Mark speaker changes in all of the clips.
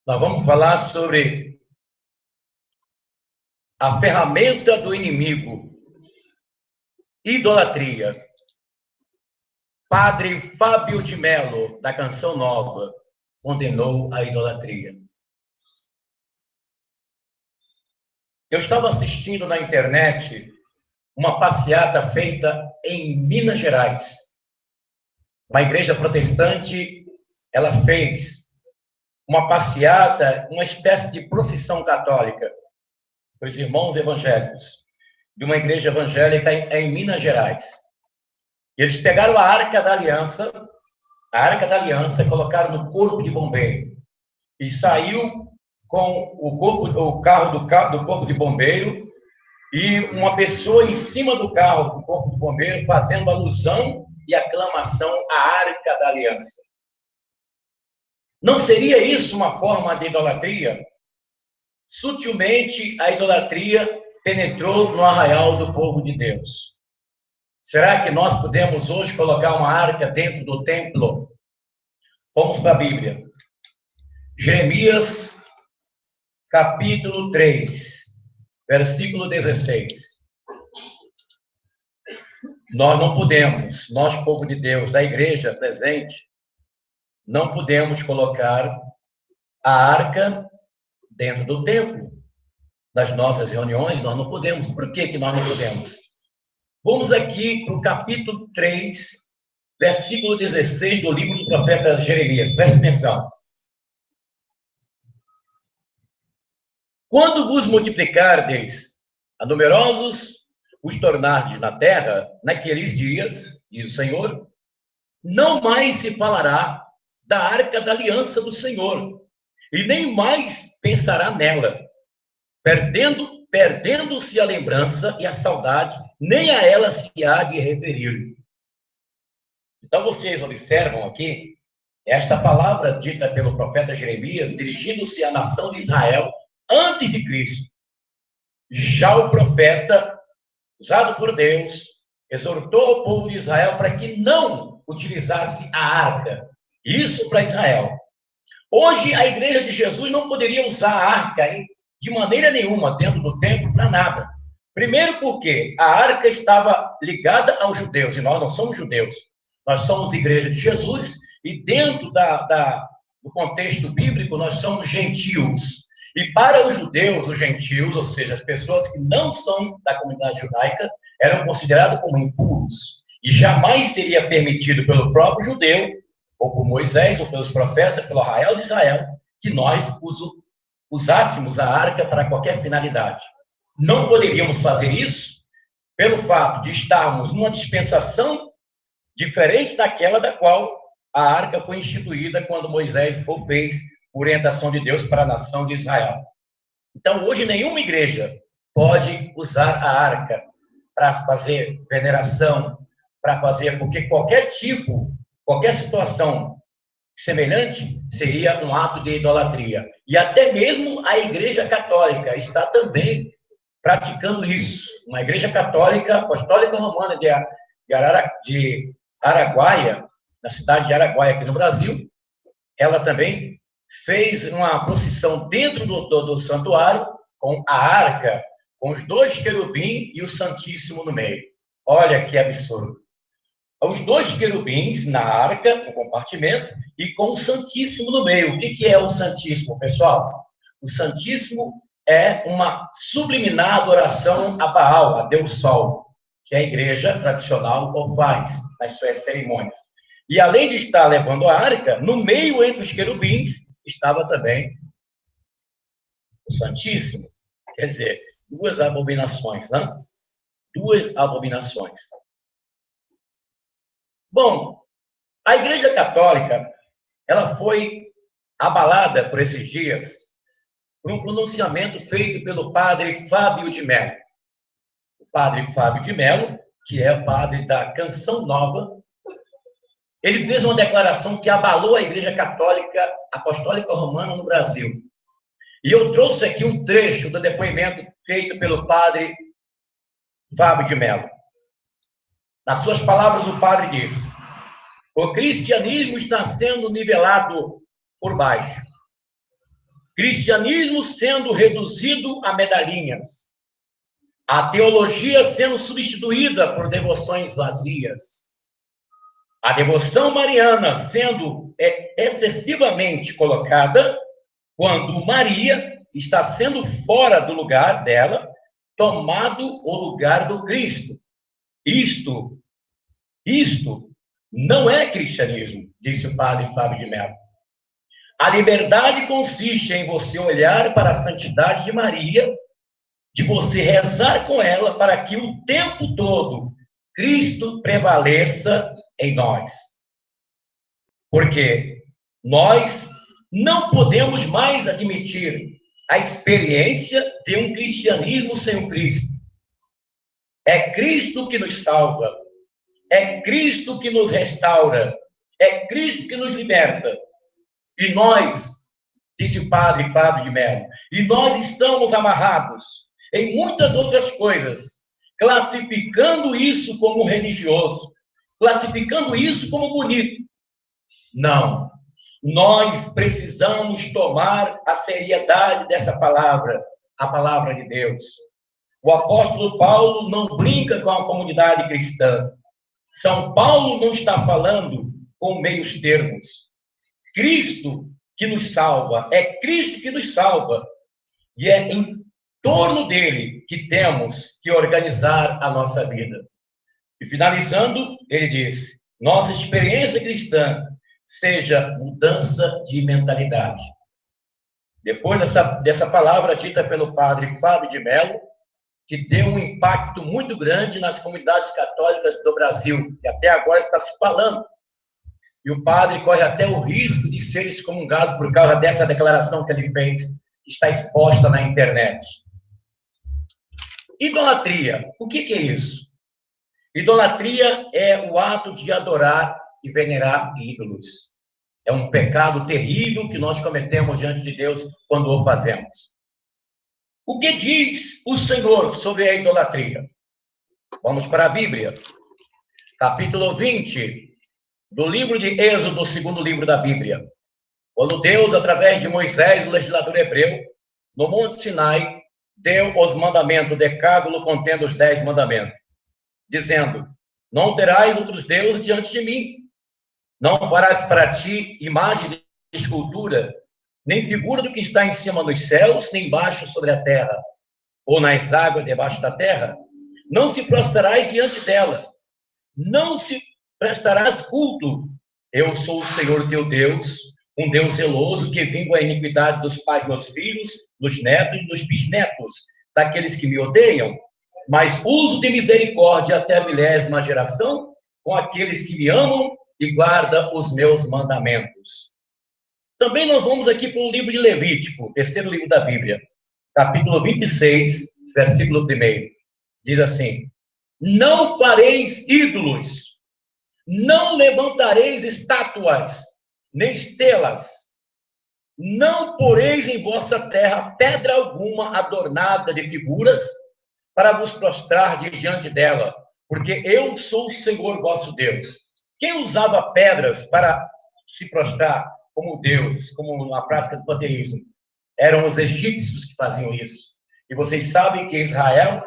Speaker 1: Nós vamos falar sobre a ferramenta do inimigo, idolatria. Padre Fábio de Mello, da Canção Nova, condenou a idolatria. Eu estava assistindo na internet uma passeata feita em Minas Gerais. Uma igreja protestante, ela fez uma passeata, uma espécie de procissão católica, para os irmãos evangélicos, de uma igreja evangélica em Minas Gerais. Eles pegaram a Arca da Aliança, e colocaram no corpo de bombeiro. E saiu com o carro do corpo de bombeiro e uma pessoa em cima do carro do corpo de bombeiro fazendo alusão e aclamação à Arca da Aliança. Não seria isso uma forma de idolatria? Sutilmente, a idolatria penetrou no arraial do povo de Deus. Será que nós podemos hoje colocar uma arca dentro do templo? Vamos para a Bíblia. Jeremias, capítulo 3, versículo 16. Nós não podemos, nós, povo de Deus, da igreja presente, não podemos colocar a arca dentro do templo. Das nossas reuniões, nós não podemos. Por que nós não podemos? Vamos aqui para o capítulo 3, versículo 16 do livro do profeta Jeremias. Preste atenção. Quando vos multiplicardes a numerosos, os tornardes na terra, naqueles dias, diz o Senhor, não mais se falará da arca da aliança do Senhor, e nem mais pensará nela, perdendo-se a lembrança e a saudade, nem a ela se há de referir. Então, vocês observam aqui, esta palavra dita pelo profeta Jeremias, dirigindo-se à nação de Israel, antes de Cristo. Já o profeta, usado por Deus, exortou o povo de Israel para que não utilizasse a arca. Isso para Israel. Hoje, a igreja de Jesus não poderia usar a arca de maneira nenhuma dentro do templo para nada. Primeiro porque a arca estava ligada aos judeus, e nós não somos judeus. Nós somos igreja de Jesus, e dentro do contexto bíblico, nós somos gentios. E para os judeus, os gentios, ou seja, as pessoas que não são da comunidade judaica, eram considerados como impuros. E jamais seria permitido pelo próprio judeu, ou por Moisés, ou pelos profetas, pelo arraial de Israel, que nós usássemos a arca para qualquer finalidade. Não poderíamos fazer isso pelo fato de estarmos numa dispensação diferente daquela da qual a arca foi instituída quando Moisés o fez por orientação de Deus para a nação de Israel. Então, hoje, nenhuma igreja pode usar a arca para fazer veneração, para fazer, porque qualquer situação semelhante seria um ato de idolatria. E até mesmo a Igreja Católica está também praticando isso. Uma Igreja Católica, Apostólica Romana de Araguaia, na cidade de Araguaia, aqui no Brasil, ela também fez uma procissão dentro do santuário com a arca, com os dois querubins e o Santíssimo no meio. Olha que absurdo. Os dois querubins na arca, no compartimento, e com o Santíssimo no meio. O que é o Santíssimo, pessoal? O Santíssimo é uma subliminar adoração a Baal, a Deus Sol, que a igreja tradicional faz nas suas cerimônias. E além de estar levando a arca, no meio entre os querubins estava também o Santíssimo. Quer dizer, duas abominações, né? Duas abominações. Bom, a Igreja Católica, ela foi abalada por esses dias por um pronunciamento feito pelo padre Fábio de Mello. O padre Fábio de Mello, que é o padre da Canção Nova, ele fez uma declaração que abalou a Igreja Católica Apostólica Romana no Brasil. E eu trouxe aqui um trecho do depoimento feito pelo padre Fábio de Mello. Nas suas palavras, o padre diz: o cristianismo está sendo nivelado por baixo. cristianismo sendo reduzido a medalhinhas, a teologia sendo substituída por devoções vazias, a devoção mariana sendo excessivamente colocada, quando Maria está sendo fora do lugar dela, tomado o lugar do Cristo. Isto não é cristianismo, disse o padre Fábio de Mello. A liberdade consiste em você olhar para a santidade de Maria, de você rezar com ela para que o tempo todo Cristo prevaleça em nós. Porque nós não podemos mais admitir a experiência de um cristianismo sem o Cristo. É Cristo que nos salva, é Cristo que nos restaura, é Cristo que nos liberta. E nós, disse o padre Fábio de Mello, e nós estamos amarrados em muitas outras coisas, classificando isso como religioso, classificando isso como bonito. Não. Nós precisamos tomar a seriedade dessa palavra, a palavra de Deus. O apóstolo Paulo não brinca com a comunidade cristã. São Paulo não está falando com meios termos. Cristo que nos salva, é Cristo que nos salva. E é em torno dele que temos que organizar a nossa vida. E finalizando, ele diz: nossa experiência cristã seja mudança de mentalidade. Depois dessa palavra dita pelo padre Fábio de Mello, que deu um impacto muito grande nas comunidades católicas do Brasil, que até agora está se falando. E o padre corre até o risco de ser excomungado por causa dessa declaração que ele fez, que está exposta na internet. Idolatria. O que é isso? Idolatria é o ato de adorar e venerar ídolos. É um pecado terrível que nós cometemos diante de Deus quando o fazemos. O que diz o Senhor sobre a idolatria? Vamos para a Bíblia. Capítulo 20 do livro de Êxodo, o segundo livro da Bíblia. Quando Deus, através de Moisés, o legislador hebreu, no Monte Sinai, deu os mandamentos, o decálogo contendo os 10 mandamentos, dizendo: não terás outros deuses diante de mim, não farás para ti imagem de escultura, nem figura do que está em cima dos céus, nem embaixo sobre a terra, ou nas águas debaixo da terra. Não se prostrarás diante dela, não se prestarás culto. Eu sou o Senhor teu Deus, um Deus zeloso, que vingo a iniquidade dos pais nos filhos, dos netos e dos bisnetos, daqueles que me odeiam, mas uso de misericórdia até a 1000ª geração, com aqueles que me amam e guardam os meus mandamentos. Também nós vamos aqui para o livro de Levítico, terceiro livro da Bíblia, capítulo 26, versículo 1. Diz assim: não fareis ídolos, não levantareis estátuas, nem estelas, não poreis em vossa terra pedra alguma adornada de figuras, para vos prostrar diante dela, porque eu sou o Senhor vosso Deus. Quem usava pedras para se prostrar como deuses, como na prática do panteísmo? Eram os egípcios que faziam isso. E vocês sabem que Israel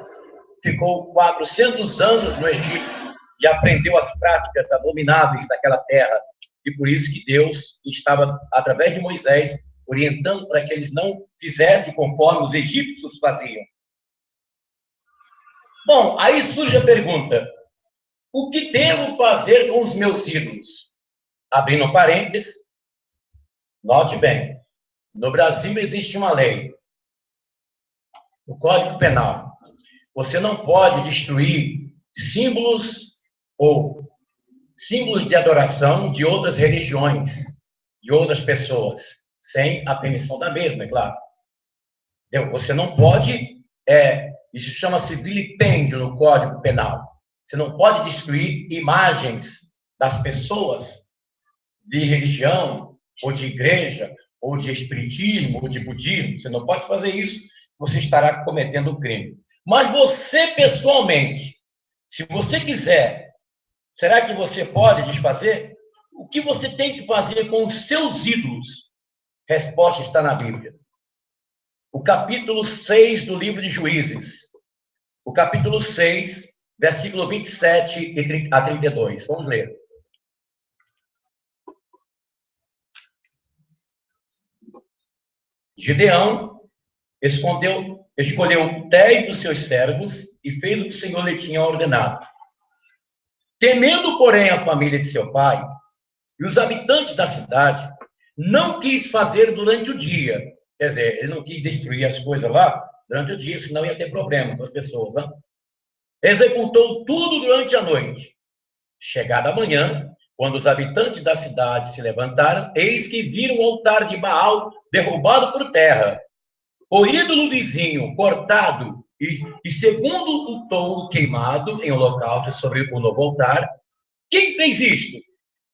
Speaker 1: ficou 400 anos no Egito e aprendeu as práticas abomináveis daquela terra. E por isso que Deus estava, através de Moisés, orientando para que eles não fizessem conforme os egípcios faziam. Bom, aí surge a pergunta: o que devo fazer com os meus ídolos? Abrindo parênteses, note bem, no Brasil existe uma lei, o Código Penal. Você não pode destruir símbolos ou símbolos de adoração de outras religiões, de outras pessoas, sem a permissão da mesma, é claro. Você não pode, isso chama-se vilipêndio no Código Penal. Você não pode destruir imagens das pessoas de religião, ou de igreja, ou de espiritismo, ou de budismo. Você não pode fazer isso, você estará cometendo um crime. Mas você, pessoalmente, se você quiser, será que você pode desfazer? O que você tem que fazer com os seus ídolos? Resposta está na Bíblia. o capítulo 6 do livro de Juízes. O capítulo 6, versículo 27 a 32. Vamos ler. Gideão escolheu 10 dos seus servos e fez o que o Senhor lhe tinha ordenado. Temendo, porém, a família de seu pai e os habitantes da cidade, não quis fazer durante o dia. Quer dizer, ele não quis destruir as coisas lá durante o dia, senão ia ter problema com as pessoas. Né? Executou tudo durante a noite. Chegada a manhã, quando os habitantes da cidade se levantaram, eis que viram o altar de Baal derrubado por terra, o ídolo vizinho cortado e segundo o touro queimado em holocausto sobre o novo altar. Quem fez isto?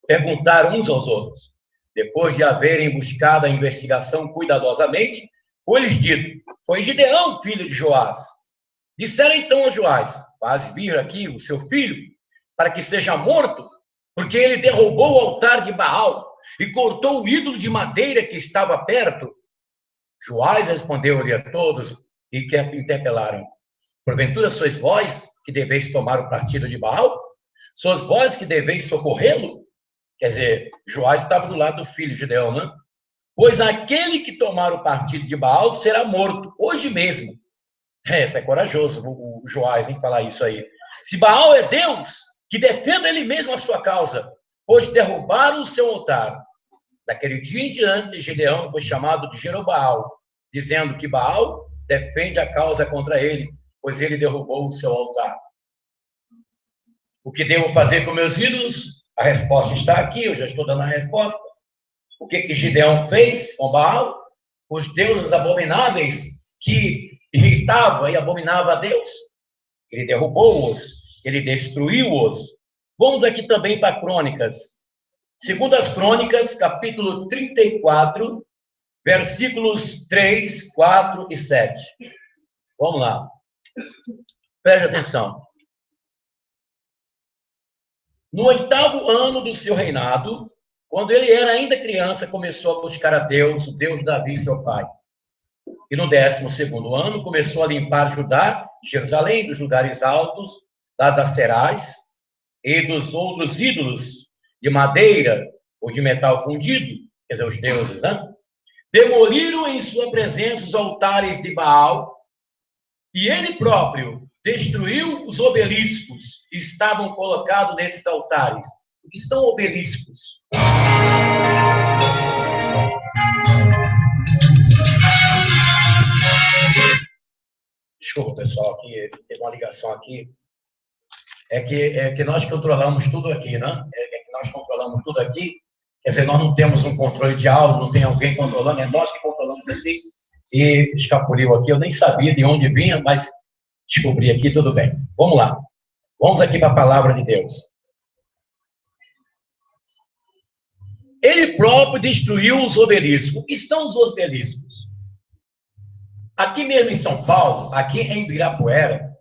Speaker 1: Perguntaram uns aos outros. Depois de haverem buscado a investigação cuidadosamente, foi-lhes dito: foi Gideão, filho de Joás. Disseram então a Joás: faz vir aqui o seu filho, para que seja morto, porque ele derrubou o altar de Baal e cortou o ídolo de madeira que estava perto. Joás respondeu-lhe a todos e que interpelaram: porventura sois vós que deveis tomar o partido de Baal? Sois vós que deveis socorrê-lo? Quer dizer, Joás estava do lado do filho Gideão, né? Pois aquele que tomar o partido de Baal será morto, hoje mesmo. Isso é corajoso, o Joás, em falar isso aí. Se Baal é Deus, que defenda ele mesmo a sua causa, pois derrubaram o seu altar. Daquele dia em diante, Gideão foi chamado de Jerobaal, dizendo que Baal defende a causa contra ele, pois ele derrubou o seu altar. O que devo fazer com meus ídolos? A resposta está aqui, eu já estou dando a resposta. O que Gideão fez com Baal? Os deuses abomináveis que irritava e abominava a Deus. Ele derrubou-os, ele destruiu-os. Vamos aqui também para Crônicas. Segundo as Crônicas, capítulo 34, versículos 3, 4 e 7. Vamos lá. Preste atenção. No 8º ano do seu reinado, quando ele era ainda criança, começou a buscar a Deus, o Deus de Davi, seu pai. E no 12º ano, começou a limpar Judá, Jerusalém, dos lugares altos, das acerais e dos outros ídolos de madeira ou de metal fundido, quer dizer, os deuses, né? Demoliram em sua presença os altares de Baal e ele próprio destruiu os obeliscos que estavam colocados nesses altares. O que são obeliscos? Desculpa, pessoal, aqui teve uma ligação aqui. É que nós controlamos tudo aqui, né? É que nós controlamos tudo aqui. Quer dizer, nós não temos um controle de áudio, não tem alguém controlando, é nós que controlamos aqui. E escapuliu aqui, eu nem sabia de onde vinha, mas descobri aqui, tudo bem. Vamos lá. Vamos aqui para a palavra de Deus. Ele próprio destruiu os obeliscos. O que são os obeliscos? Aqui mesmo em São Paulo, aqui em Ibirapuera,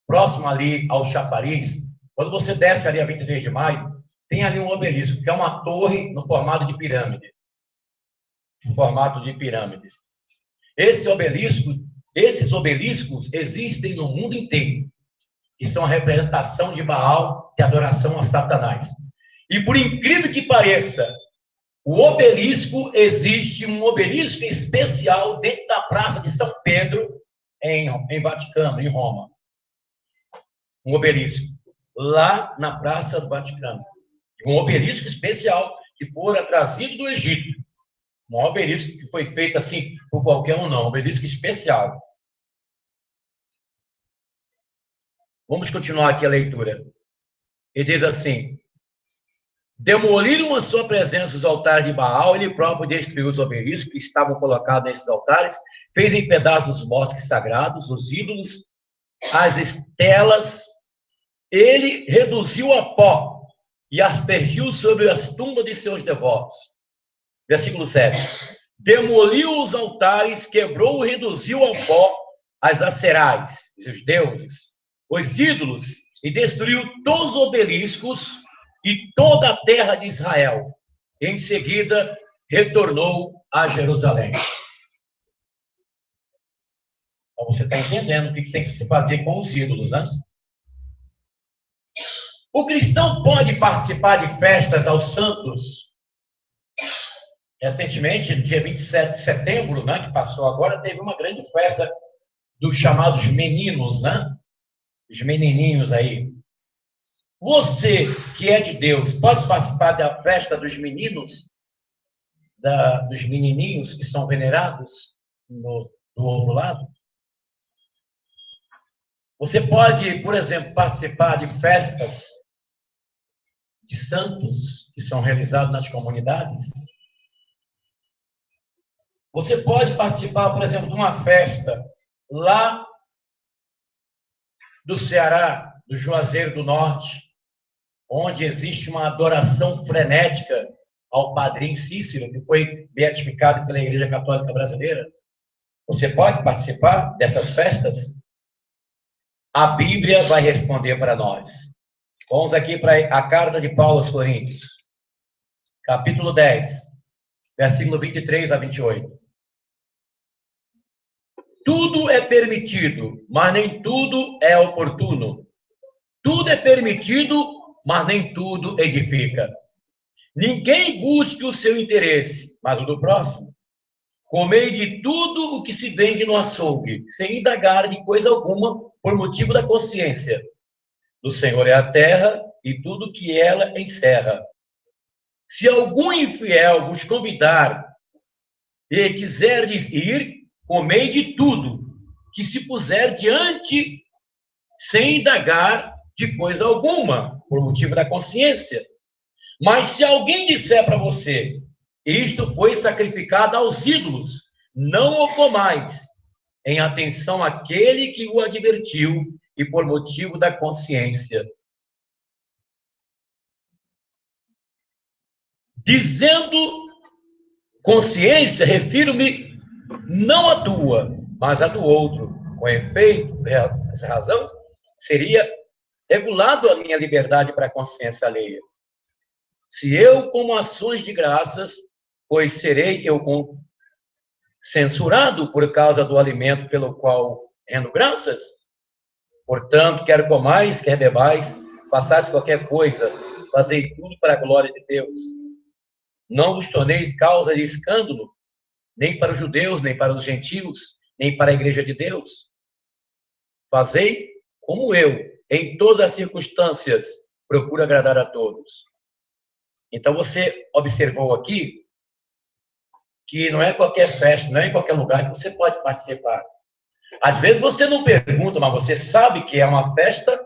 Speaker 1: próximo ali ao Chafariz, quando você desce ali a 23 de maio, tem ali um obelisco, que é uma torre no formato de pirâmide. No formato de pirâmide. Esses obeliscos existem no mundo inteiro. E são a representação de Baal, de adoração a Satanás. E por incrível que pareça, o obelisco, existe um obelisco especial dentro da Praça de São Pedro, em Vaticano, em Roma. Um obelisco. Lá na Praça do Vaticano. Um obelisco especial que fora trazido do Egito. Um obelisco que foi feito assim por qualquer um, não. Um obelisco especial. Vamos continuar aqui a leitura. Ele diz assim: demoliram a sua presença os altares de Baal, ele próprio destruiu os obeliscos que estavam colocados nesses altares, fez em pedaços os bosques sagrados, os ídolos, as estelas, ele reduziu a pó e aspergiu sobre as tumbas de seus devotos. Versículo 7. Demoliu os altares, quebrou e reduziu ao pó as acerais, os deuses, os ídolos, e destruiu todos os obeliscos e toda a terra de Israel. Em seguida, retornou a Jerusalém. Então você está entendendo o que tem que se fazer com os ídolos, né? O cristão pode participar de festas aos santos. Recentemente, no dia 27 de setembro, né, que passou agora, teve uma grande festa dos chamados meninos, né? Os menininhos aí. Você, que é de Deus, pode participar da festa dos meninos, dos menininhos que são venerados do outro lado? Você pode, por exemplo, participar de festas de santos que são realizadas nas comunidades? Você pode participar, por exemplo, de uma festa lá do Ceará, do Juazeiro do Norte, onde existe uma adoração frenética ao padrinho Cícero, que foi beatificado pela Igreja Católica Brasileira. Você pode participar dessas festas? A Bíblia vai responder para nós. Vamos aqui para a carta de Paulo aos Coríntios, capítulo 10, versículo 23 a 28. Tudo é permitido, mas nem tudo é oportuno. Tudo é permitido, mas nem tudo edifica. Ninguém busque o seu interesse, mas o do próximo. Comei de tudo o que se vende no açougue, sem indagar de coisa alguma, por motivo da consciência. Do Senhor é a terra e tudo que ela encerra. Se algum infiel vos convidar e quiserdes ir, comei de tudo que se puser diante, sem indagar de coisa alguma, por motivo da consciência. Mas se alguém disser para você, isto foi sacrificado aos ídolos, não o comais, em atenção àquele que o advertiu e por motivo da consciência. Dizendo consciência, refiro-me não à tua, mas à do outro. Com efeito, por essa razão, seria regulado a minha liberdade para a consciência alheia. Se eu, como ações de graças, pois serei eu censurado por causa do alimento pelo qual rendo graças? Portanto, quer comais, quer bebais, façais qualquer coisa, fazei tudo para a glória de Deus. Não vos torneis causa de escândalo, nem para os judeus, nem para os gentios, nem para a igreja de Deus. Fazei como eu, em todas as circunstâncias, procuro agradar a todos. Então, você observou aqui que não é qualquer festa, não é em qualquer lugar que você pode participar. Às vezes você não pergunta, mas você sabe que é uma festa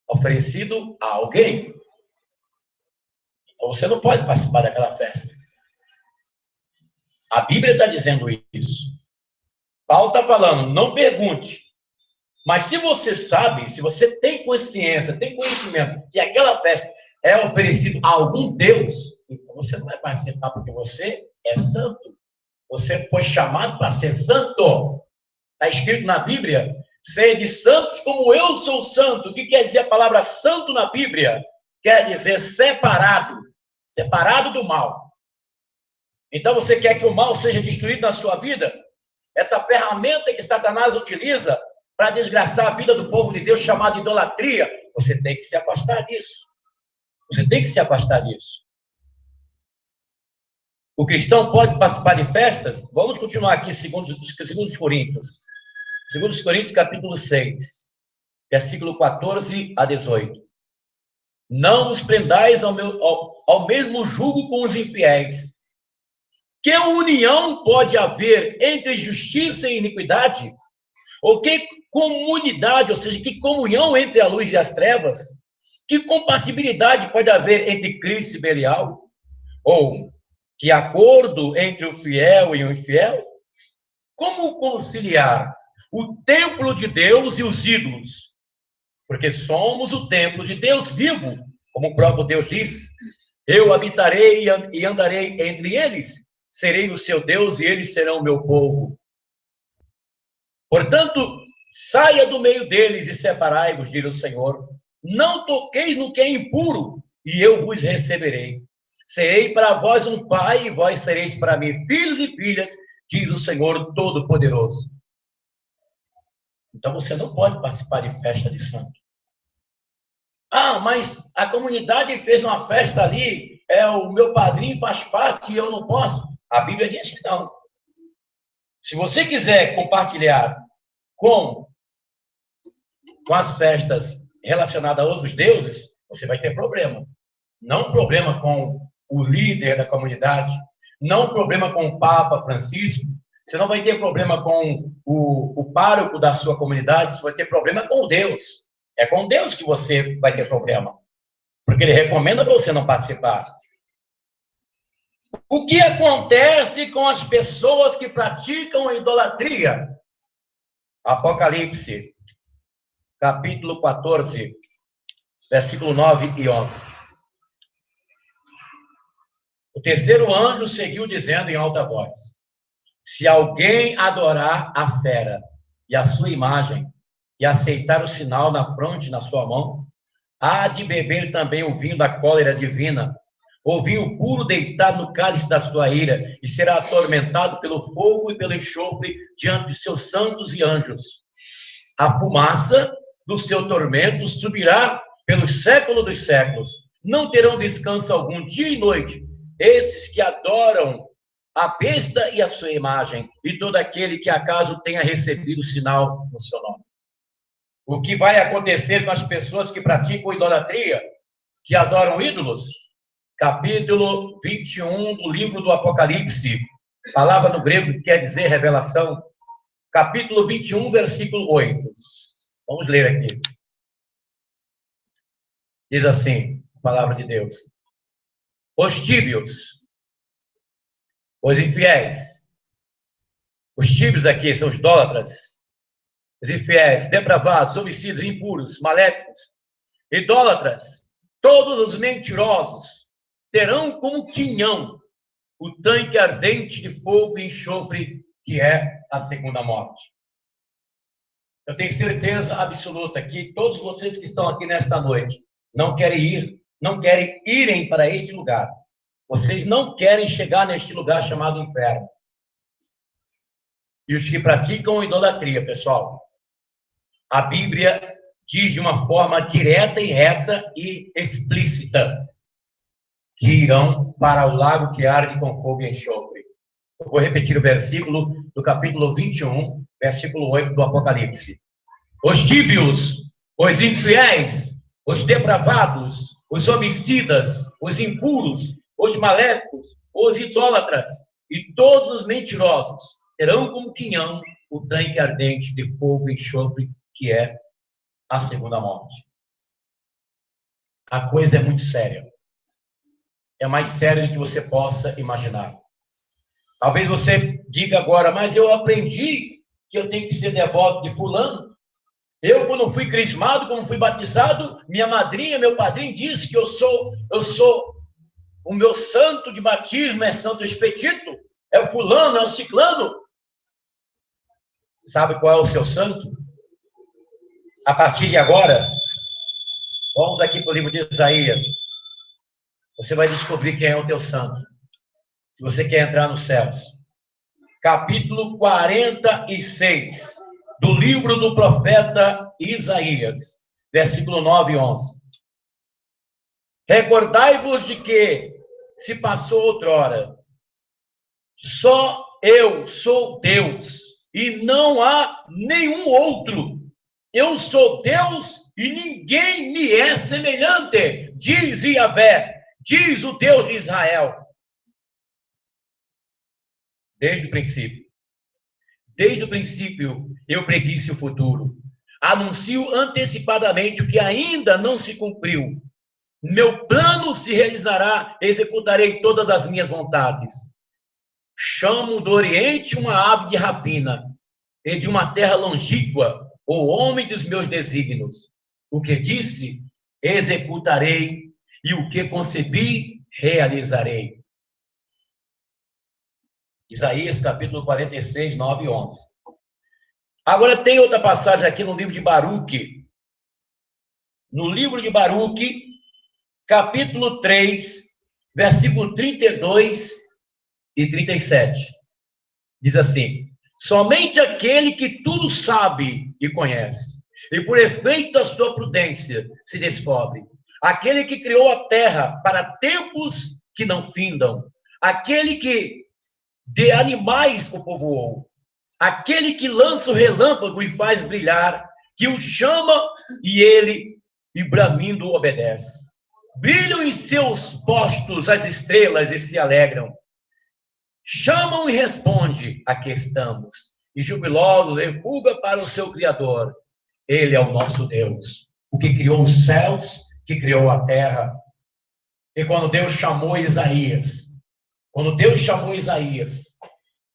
Speaker 1: oferecido a alguém. Então, você não pode participar daquela festa. A Bíblia está dizendo isso. Paulo está falando, não pergunte. Mas se você sabe, se você tem consciência, tem conhecimento que aquela festa é oferecida a algum Deus, então você não vai participar porque você é santo. Você foi chamado para ser santo. Está escrito na Bíblia, sede santos como eu sou santo. O que quer dizer a palavra santo na Bíblia? Quer dizer separado. Separado do mal. Então você quer que o mal seja destruído na sua vida? Essa ferramenta que Satanás utiliza para desgraçar a vida do povo de Deus, chamada idolatria, você tem que se afastar disso. Você tem que se afastar disso. O cristão pode participar de festas? Vamos continuar aqui, segundo os Coríntios. Segundo os Coríntios, capítulo 6, versículo 14 a 18. Não vos prendais ao mesmo jugo com os infiéis. Que união pode haver entre justiça e iniquidade? Ou que comunidade, ou seja, que comunhão entre a luz e as trevas? Que compatibilidade pode haver entre Cristo e Belial? Ou que acordo entre o fiel e o infiel? Como conciliar o templo de Deus e os ídolos? Porque somos o templo de Deus vivo, como o próprio Deus diz. Eu habitarei e andarei entre eles, serei o seu Deus e eles serão o meu povo. Portanto, saia do meio deles e separai-vos, diz o Senhor. Não toqueis no que é impuro, e eu vos receberei. Serei para vós um pai, e vós sereis para mim filhos e filhas, diz o Senhor Todo-Poderoso. Então você não pode participar de festa de santo. Ah, mas a comunidade fez uma festa ali, o meu padrinho faz parte e eu não posso. A Bíblia diz que não. Se você quiser compartilhar com as festas relacionadas a outros deuses, você vai ter problema. Não problema com o líder da comunidade, não problema com o Papa Francisco, você não vai ter problema com o pároco da sua comunidade, você vai ter problema com Deus. É com Deus que você vai ter problema. Porque ele recomenda para você não participar. O que acontece com as pessoas que praticam a idolatria? Apocalipse, capítulo 14, versículo 9 e 11. O terceiro anjo seguiu dizendo em alta voz: se alguém adorar a fera e a sua imagem, e aceitar o sinal na fronte, na sua mão, há de beber também o vinho da cólera divina, o vinho puro deitado no cálice da sua ira, e será atormentado pelo fogo e pelo enxofre diante de seus santos e anjos. A fumaça do seu tormento subirá pelos séculos dos séculos. Não terão descanso algum dia e noite esses que adoram a besta e a sua imagem, e todo aquele que acaso tenha recebido o sinal no seu nome. O que vai acontecer com as pessoas que praticam idolatria, que adoram ídolos? Capítulo 21 do livro do Apocalipse, palavra no grego que quer dizer revelação, capítulo 21, versículo 8. Vamos ler aqui. Diz assim, a palavra de Deus: os tíbios, os infiéis. Os tíbios aqui são os idólatras, os infiéis, depravados, homicidas, impuros, maléficos, idólatras, todos os mentirosos, terão como quinhão o tanque ardente de fogo e enxofre, que é a segunda morte. Eu tenho certeza absoluta que todos vocês que estão aqui nesta noite não querem irem para este lugar. Vocês não querem chegar neste lugar chamado inferno. E os que praticam idolatria, pessoal, a Bíblia diz de uma forma direta e reta e explícita que irão para o lago que arde com fogo e enxofre. Eu vou repetir o versículo do capítulo 21, versículo 8 do Apocalipse. Os tíbios, os infiéis, os depravados, os homicidas, os impuros, os maléficos, os idólatras e todos os mentirosos terão como quinhão o tanque ardente de fogo e enxofre, que é a segunda morte. A coisa é muito séria. É mais séria do que você possa imaginar. Talvez você diga agora, mas eu aprendi que eu tenho que ser devoto de fulano. Eu, quando fui crismado, quando fui batizado, minha madrinha, meu padrinho disse que eu sou o meu santo de batismo é Santo Expedito, é o fulano, é o ciclano. Sabe qual é o seu santo? A partir de agora, vamos aqui para o livro de Isaías. Você vai descobrir quem é o teu santo, se você quer entrar nos céus. Capítulo 46 do livro do profeta Isaías, versículo 9 e 11. Recordai-vos de que se passou outrora. Só eu sou Deus e não há nenhum outro. Eu sou Deus e ninguém me é semelhante, diz Yahvé, diz o Deus de Israel. Desde o princípio, eu predisse o futuro. Anuncio antecipadamente o que ainda não se cumpriu. Meu plano se realizará, executarei todas as minhas vontades. Chamo do Oriente uma ave de rapina, e de uma terra longínqua, o homem dos meus desígnios. O que disse, executarei, e o que concebi, realizarei. Isaías, capítulo 46, 9 e 11. Agora tem outra passagem aqui no livro de Baruque. No livro de Baruque, capítulo 3, versículo 32 e 37. Diz assim: Somente aquele que tudo sabe e conhece, e por efeito da sua prudência se descobre. Aquele que criou a terra para tempos que não findam. Aquele que de animais o povoou. Aquele que lança o relâmpago e faz brilhar, que o chama e ele, e bramindo, obedece. Brilham em seus postos as estrelas e se alegram. Chamam e responde, aqui estamos. E jubilosos refuga para o seu Criador. Ele é o nosso Deus, o que criou os céus, que criou a terra. E quando Deus chamou Isaías,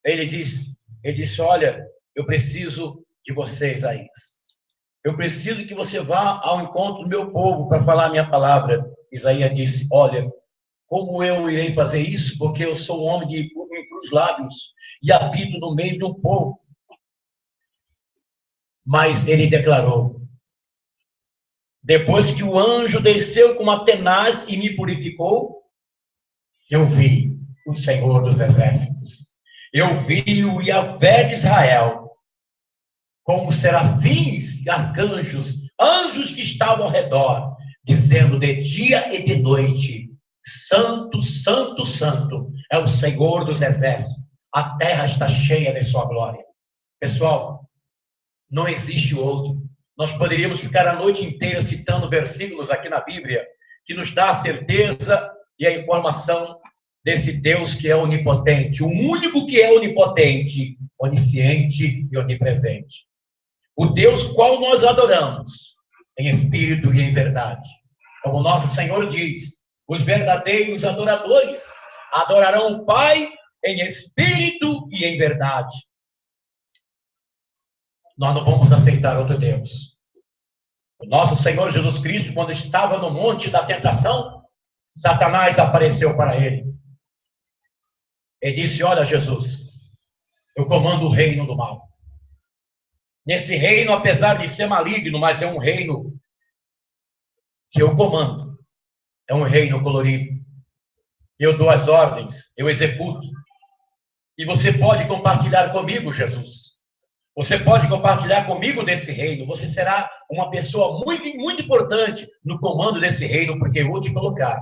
Speaker 1: ele disse, olha, eu preciso de você, Isaías. Eu preciso que você vá ao encontro do meu povo para falar a minha palavra. Isaías disse, olha, como eu irei fazer isso? Porque eu sou um homem de cruz lábios e habito no meio de um povo. Mas ele declarou, depois que o anjo desceu com uma tenaz e me purificou, eu vi o Senhor dos Exércitos. Eu vi o Yahvé de Israel, como serafins e arcanjos, anjos que estavam ao redor, dizendo de dia e de noite, Santo, Santo, Santo, é o Senhor dos Exércitos. A terra está cheia de sua glória. Pessoal, não existe outro. Nós poderíamos ficar a noite inteira citando versículos aqui na Bíblia, que nos dá a certeza e a informação desse Deus que é onipotente, o único que é onipotente, onisciente e onipresente. O Deus qual nós adoramos, em espírito e em verdade. Como nosso Senhor diz, os verdadeiros adoradores adorarão o Pai em espírito e em verdade. Nós não vamos aceitar outro Deus. O nosso Senhor Jesus Cristo, quando estava no monte da tentação, Satanás apareceu para ele. Ele disse, olha Jesus, eu comando o reino do mal. Nesse reino, apesar de ser maligno, mas é um reino que eu comando. É um reino colorido. Eu dou as ordens, eu executo. E você pode compartilhar comigo, Jesus. Você pode compartilhar comigo desse reino. Você será uma pessoa muito, muito importante no comando desse reino, porque eu vou te colocar.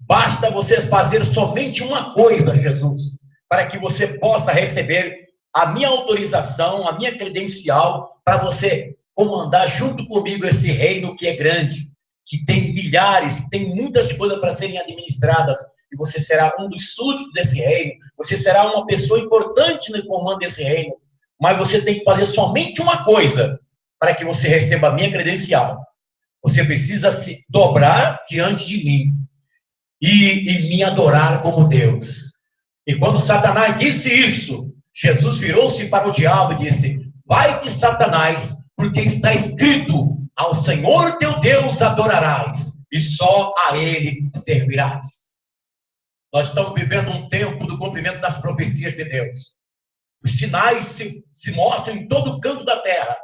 Speaker 1: Basta você fazer somente uma coisa, Jesus, para que você possa receber a minha autorização, a minha credencial, para você comandar junto comigo esse reino que é grande, que tem milhares, que tem muitas coisas para serem administradas, e você será um dos súditos desse reino, você será uma pessoa importante no comando desse reino, mas você tem que fazer somente uma coisa para que você receba a minha credencial. Você precisa se dobrar diante de mim e me adorar como Deus. E quando Satanás disse isso, Jesus virou-se para o diabo e disse, vai-te, Satanás, porque está escrito, ao Senhor teu Deus adorarás, e só a ele servirás. Nós estamos vivendo um tempo do cumprimento das profecias de Deus. Os sinais se mostram em todo canto da terra.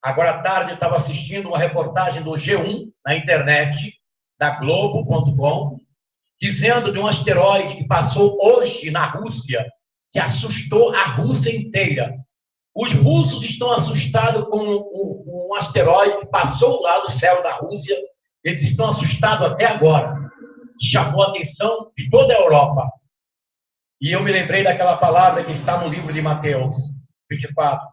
Speaker 1: Agora à tarde eu estava assistindo uma reportagem do G1 na internet, da Globo.com, dizendo de um asteroide que passou hoje na Rússia, que assustou a Rússia inteira. Os russos estão assustados com um asteroide que passou lá do céu da Rússia. Eles estão assustados até agora. Chamou a atenção de toda a Europa. E eu me lembrei daquela palavra que está no livro de Mateus 24.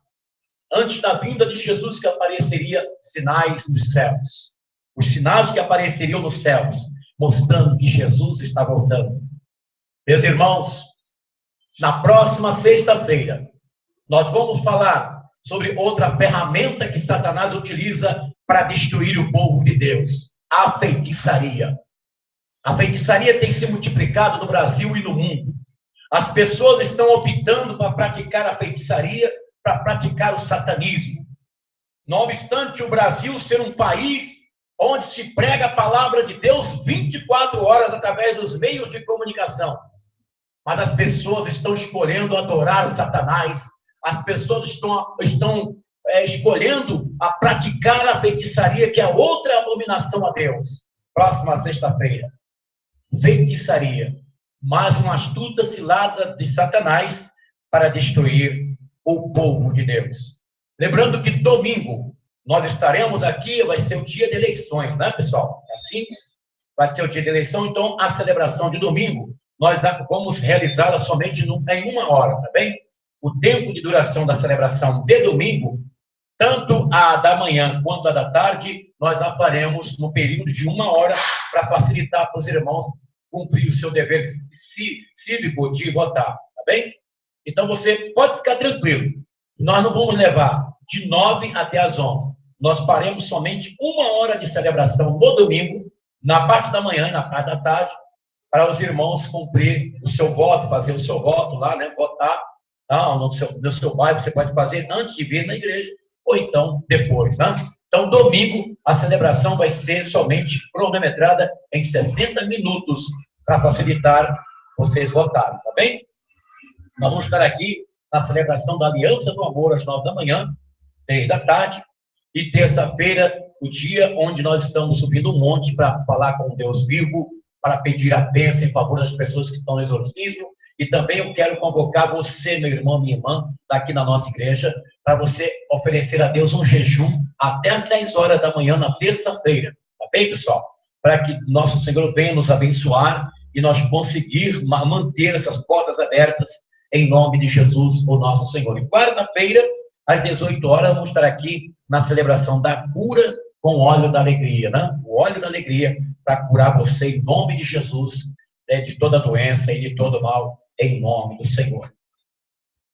Speaker 1: Antes da vinda de Jesus que apareceria sinais nos céus. Os sinais que apareceriam nos céus, mostrando que Jesus está voltando. Meus irmãos, na próxima sexta-feira, nós vamos falar sobre outra ferramenta que Satanás utiliza para destruir o povo de Deus. A feitiçaria. A feitiçaria tem se multiplicado no Brasil e no mundo. As pessoas estão optando para praticar a feitiçaria, para praticar o satanismo. Não obstante o Brasil ser um país onde se prega a palavra de Deus 24 horas através dos meios de comunicação. Mas as pessoas estão escolhendo adorar Satanás. As pessoas estão escolhendo a praticar a feitiçaria, que é outra abominação a Deus. Próxima sexta-feira. Feitiçaria. Mais uma astuta cilada de Satanás para destruir o povo de Deus. Lembrando que domingo nós estaremos aqui, vai ser o dia de eleições, né, pessoal? Assim, vai ser o dia de eleição, então a celebração de domingo, nós vamos realizá-la somente em 1 hora, tá bem? O tempo de duração da celebração de domingo, tanto a da manhã quanto a da tarde, nós a faremos no período de 1 hora, para facilitar para os irmãos cumprir o seu dever cívico de votar, tá bem? Então você pode ficar tranquilo, nós não vamos levar de 9 até as 11. Nós faremos somente 1 hora de celebração no domingo, na parte da manhã e na parte da tarde, para os irmãos cumprir o seu voto, fazer o seu voto lá, né? Votar no seu bairro, você pode fazer antes de vir na igreja, ou então depois, né? Então, domingo, a celebração vai ser somente cronometrada em 60 minutos, para facilitar vocês votarem, tá bem? Nós vamos estar aqui na celebração da Aliança do Amor, às 9 da manhã, 3 da tarde, e terça-feira, o dia onde nós estamos subindo um monte para falar com Deus vivo, para pedir a bênção em favor das pessoas que estão no exorcismo. E também eu quero convocar você, meu irmão, minha irmã, aqui na nossa igreja, para você oferecer a Deus um jejum até as 10 horas da manhã na terça-feira. Tá bem, pessoal? Para que nosso Senhor venha nos abençoar e nós conseguir manter essas portas abertas em nome de Jesus, o nosso Senhor. E quarta-feira, às 18 horas, vamos estar aqui na celebração da cura com o óleo da alegria, né? O óleo da alegria para curar você em nome de Jesus, né, de toda doença e de todo mal, em nome do Senhor.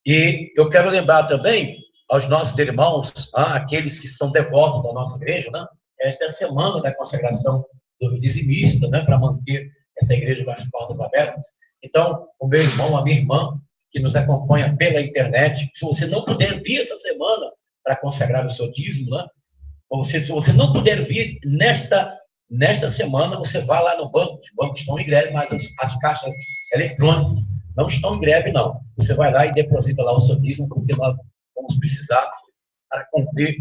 Speaker 1: E eu quero lembrar também aos nossos irmãos, aqueles que são devotos da nossa igreja, né? Esta é a semana da consagração do dizimista, né? Para manter essa igreja com as portas abertas. Então, o meu irmão, a minha irmã, que nos acompanha pela internet, se você não puder vir essa semana para consagrar o seu dízimo, né? Ou se você não puder vir nesta semana, você vai lá no banco. Os bancos estão em greve, mas as caixas eletrônicas não estão em greve, não. Você vai lá e deposita lá o seu dízimo, porque nós vamos precisar para cumprir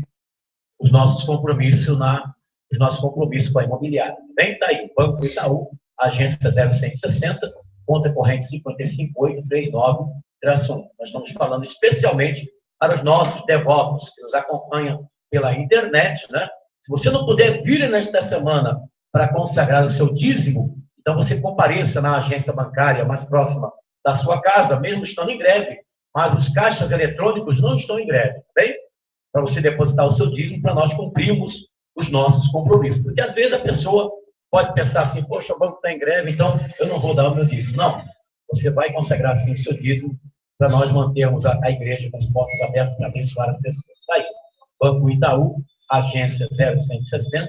Speaker 1: os nossos compromissos com a imobiliária. Bem, tá aí, Banco Itaú, agência 0160, conta corrente 55839-1. Nós estamos falando especialmente para os nossos devotos que nos acompanham pela internet, né? Se você não puder vir nesta semana para consagrar o seu dízimo, então você compareça na agência bancária mais próxima da sua casa, mesmo estando em greve, mas os caixas eletrônicos não estão em greve, tá bem? Para você depositar o seu dízimo, para nós cumprirmos os nossos compromissos. Porque às vezes a pessoa pode pensar assim, poxa, o banco está em greve, então eu não vou dar o meu dízimo. Não, você vai consagrar sim o seu dízimo para nós mantermos a igreja com as portas abertas para abençoar as pessoas. Está aí. Banco Itaú, agência 0160,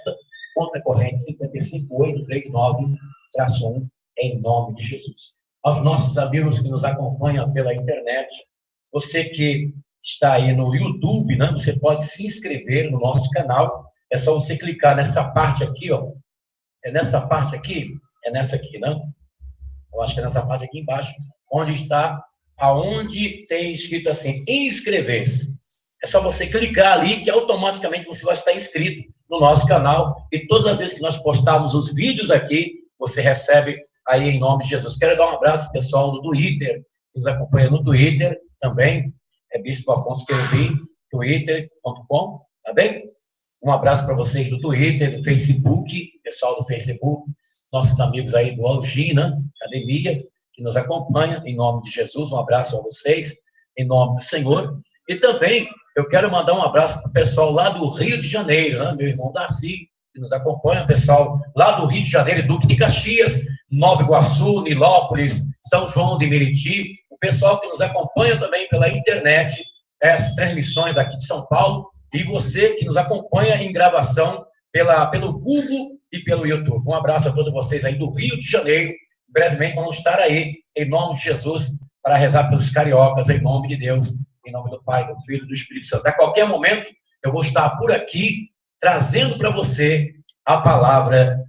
Speaker 1: conta corrente 55839-1, em nome de Jesus. Aos nossos amigos que nos acompanham pela internet, você que está aí no YouTube, né, você pode se inscrever no nosso canal, é só você clicar nessa parte aqui, ó, é nessa parte aqui, é nessa aqui, né? Eu acho que é nessa parte aqui embaixo, onde está, aonde tem escrito assim, inscrever-se. É só você clicar ali que automaticamente você vai estar inscrito no nosso canal e todas as vezes que nós postarmos os vídeos aqui, você recebe aí em nome de Jesus. Quero dar um abraço pro pessoal do Twitter, que nos acompanha no Twitter também, é Bispo Afonso Querubim, twitter.com, tá bem? Um abraço para vocês do Twitter, do Facebook, pessoal do Facebook, nossos amigos aí do Algina Academia, que nos acompanha, em nome de Jesus, um abraço a vocês, em nome do Senhor. E também eu quero mandar um abraço para o pessoal lá do Rio de Janeiro, né? Meu irmão Darcy, que nos acompanha, pessoal lá do Rio de Janeiro, Duque de Caxias, Nova Iguaçu, Nilópolis, São João de Meriti, o pessoal que nos acompanha também pela internet, as transmissões daqui de São Paulo, e você que nos acompanha em gravação pelo Google e pelo YouTube. Um abraço a todos vocês aí do Rio de Janeiro. Brevemente vamos estar aí, em nome de Jesus, para rezar pelos cariocas, em nome de Deus, em nome do Pai, do Filho e do Espírito Santo. A qualquer momento, eu vou estar por aqui, trazendo para você a palavra